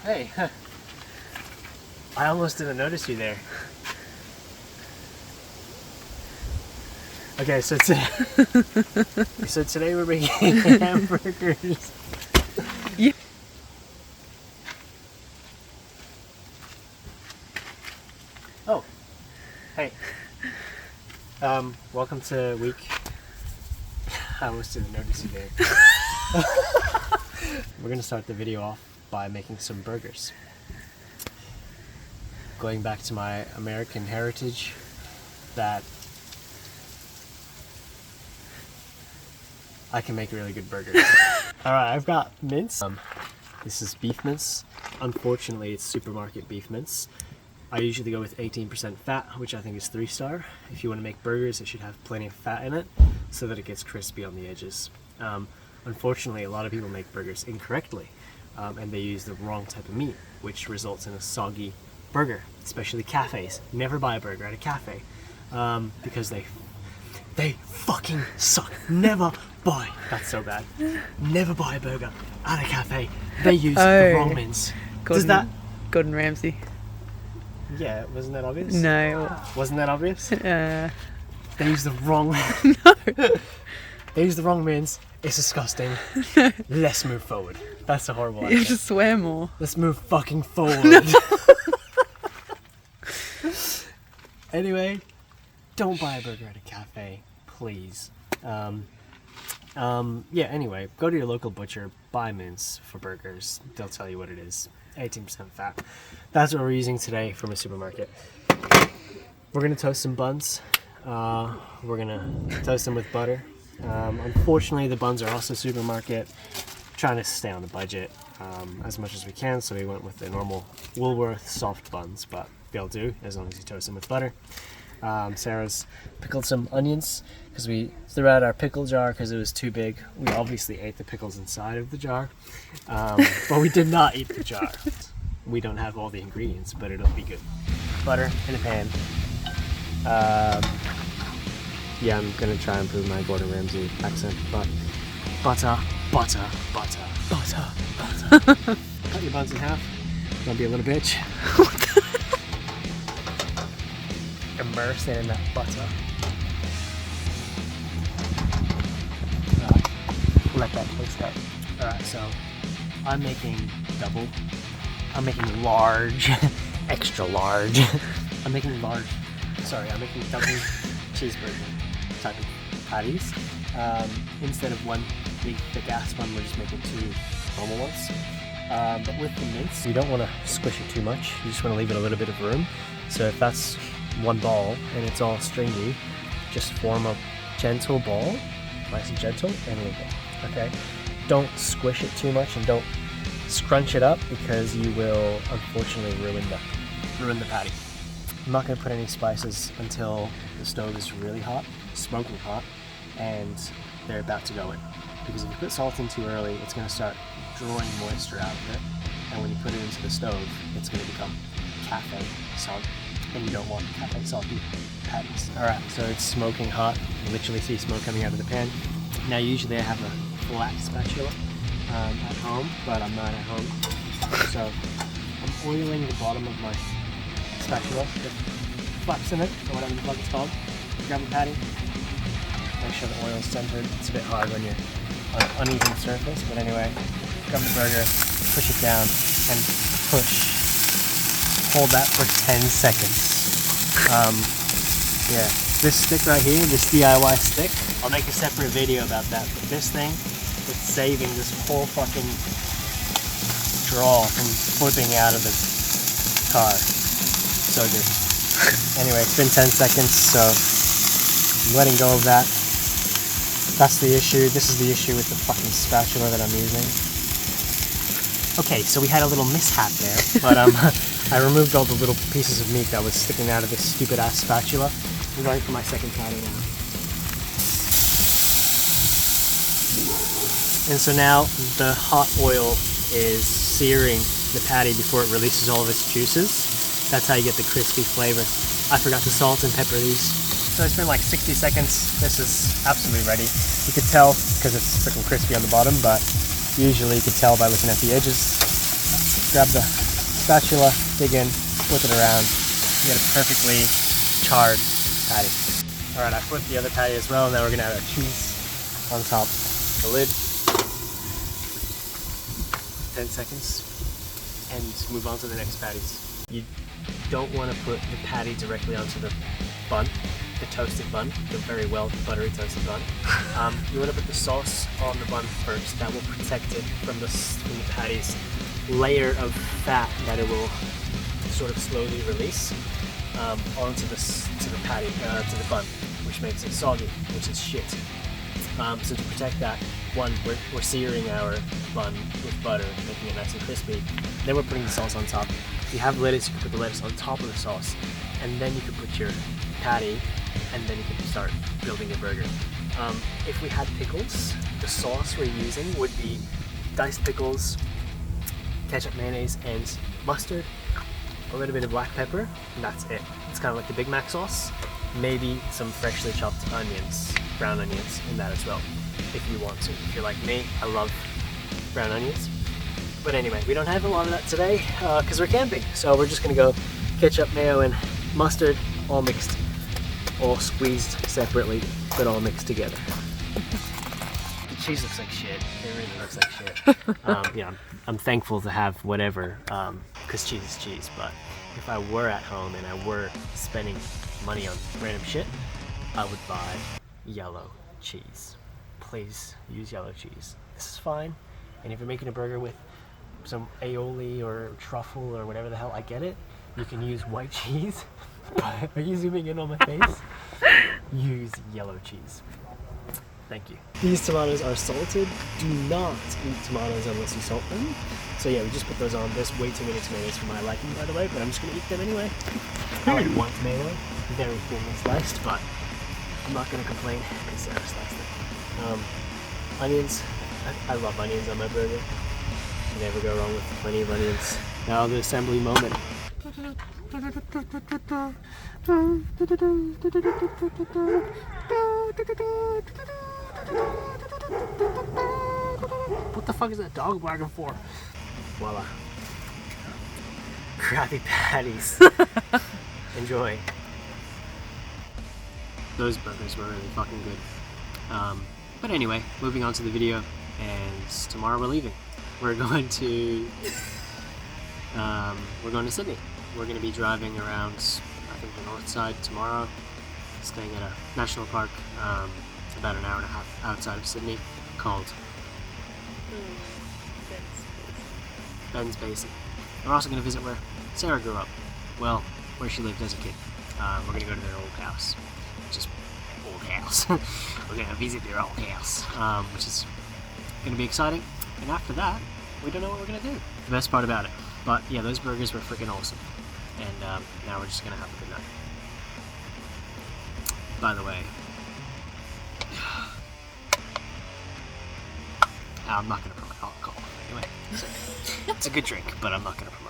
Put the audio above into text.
Hey, I almost didn't notice you there. Okay, so today we're making hamburgers. Yeah. Oh, hey. Welcome to week. I almost didn't notice you there. We're gonna start the video off by making some burgers. Going back to my American heritage, that I can make really good burgers. Alright, I've got mince. This is beef mince. Unfortunately, it's supermarket beef mince. I usually go with 18% fat, which I think is 3-star. If you want to make burgers, it should have plenty of fat in it so that it gets crispy on the edges. Unfortunately, a lot of people make burgers incorrectly, and they use the wrong type of meat, which results in a soggy burger, especially cafes. Never buy a burger at a cafe, because they fucking suck. Never buy. That's so bad. Never buy a burger at a cafe. They use the wrong mince. Gordon Ramsay. Yeah, wasn't that obvious? No. Wasn't that obvious? They use the wrong. No. They use the wrong mince. It's disgusting. Let's move forward. That's a horrible idea. You have to swear more. Let's move fucking forward. No. Anyway, don't buy a burger at a cafe, please. Yeah, anyway, go to your local butcher, buy mince for burgers. They'll tell you what it is. 18% fat. That's what we're using today from a supermarket. We're gonna toast some buns. We're gonna toast them with butter. Unfortunately, the buns are also supermarket. Trying to stay on the budget as much as we can, so we went with the normal Woolworth soft buns, but they'll do as long as you toast them with butter. Sarah's pickled some onions because we threw out our pickle jar because it was too big. We obviously ate the pickles inside of the jar, but we did not eat the jar. We don't have all the ingredients, but it'll be good. Butter in a pan. Yeah, I'm gonna try and improve my Gordon Ramsay accent, but butter. Cut your buns in half. Don't be a little bitch. Immerse it in that butter. Let that taste out. Alright, so I'm making double. I'm making large, extra large. I'm making double cheeseburger type of patties. Instead of one big thick ass one, we're just making 2 normal ones. But with the mince, you don't want to squish it too much. You just want to leave it a little bit of room. So if that's one ball and it's all stringy, just form a gentle ball, nice and gentle, and leave it. Okay? Don't squish it too much and don't scrunch it up because you will unfortunately ruin the patty. I'm not going to put any spices until the stove is really hot, smoking hot, and they're about to go in. Because if you put salt in too early, it's going to start drawing moisture out of it, and when you put it into the stove, it's going to become cafe soggy, and you don't want cafe soggy patties. Alright, so it's smoking hot. You literally see smoke coming out of the pan. Now usually I have a flat spatula at home, but I'm not at home. So I'm oiling the bottom of my spatula with flaps in it, or whatever the fuck it's called. Grab a patty. Make sure the oil is centered. It's a bit hard when you're on an uneven surface, but anyway, grab the burger, push it down, and push. Hold that for 10 seconds. Yeah, this stick right here, this DIY stick, I'll make a separate video about that, but this thing, it's saving this whole fucking draw from flipping out of the car. So good. Anyway, it's been 10 seconds, so I'm letting go of that. That's the issue. This is the issue with the fucking spatula that I'm using. Okay, so we had a little mishap there, but I removed all the little pieces of meat that was sticking out of this stupid ass spatula. I'm going for my second patty now. And so now the hot oil is searing the patty before it releases all of its juices. That's how you get the crispy flavor. I forgot to salt and pepper these. So it's been like 60 seconds. This is absolutely ready. You could tell because it's freaking crispy on the bottom, but usually you could tell by looking at the edges. grab the spatula, dig in, flip it around. You get a perfectly charred patty. Alright, I flipped the other patty as well. Now we're gonna add our cheese on top. The lid. 10 seconds. And move on to the next patties. You don't want to put the patty directly onto the bun, the toasted bun, the very well buttery toasted bun. You want to put the sauce on the bun first. That will protect it from the patty's layer of fat that it will sort of slowly release onto the patty, to the bun, which makes it soggy, which is shit. So to protect that, one, we're searing our bun with butter, making it nice and crispy. Then we're putting the sauce on top. If you have lettuce, you can put the lettuce on top of the sauce, and then you can put your patty, and then you can start building your burger. If we had pickles, the sauce we're using would be diced pickles, ketchup, mayonnaise, and mustard, a little bit of black pepper, and that's it. It's kind of like the Big Mac sauce. Maybe some freshly chopped onions, brown onions in that as well, if you want to. If you're like me, I love brown onions. But anyway, we don't have a lot of that today because we're camping. So we're just gonna go ketchup, mayo, and mustard, all mixed, all squeezed separately, but all mixed together. The cheese looks like shit. It really looks like shit. Yeah, I'm thankful to have whatever, because cheese is cheese. But if I were at home and I were spending money on random shit, I would buy yellow cheese. Please use yellow cheese. This is fine. And if you're making a burger with some aioli or truffle or whatever the hell, I get it. You can use white cheese. Are you zooming in on my face? Use yellow cheese. Thank you. These tomatoes are salted. Do not eat tomatoes unless you salt them. So yeah, we just put those on. There's way too many tomatoes for my liking, by the way, but I'm just gonna eat them anyway. I like one tomato, very thinly sliced, but I'm not gonna complain because Sarah sliced it. Onions. I love onions on my burger. You never go wrong with plenty of onions. Now the assembly moment. What the fuck is that dog barking for? Voila. Krabby Patties. Enjoy. Those burgers were really fucking good. But anyway, moving on to the video, and tomorrow we're leaving. We're going to Sydney. We're going to be driving around, I think, the north side tomorrow, staying at a national park about an hour and a half outside of Sydney called Ben's Basin. We're also going to visit where Sarah grew up. Well, where she lived as a kid. We're going to go to their old house, which is old house. We're going to visit their old house, which is going to be exciting. And after that, we don't know what we're going to do. The best part about it. But yeah, those burgers were freaking awesome. And now we're just going to have a good night. By the way, I'm not going to promote alcohol anyway. So, it's a good drink, but I'm not going to promote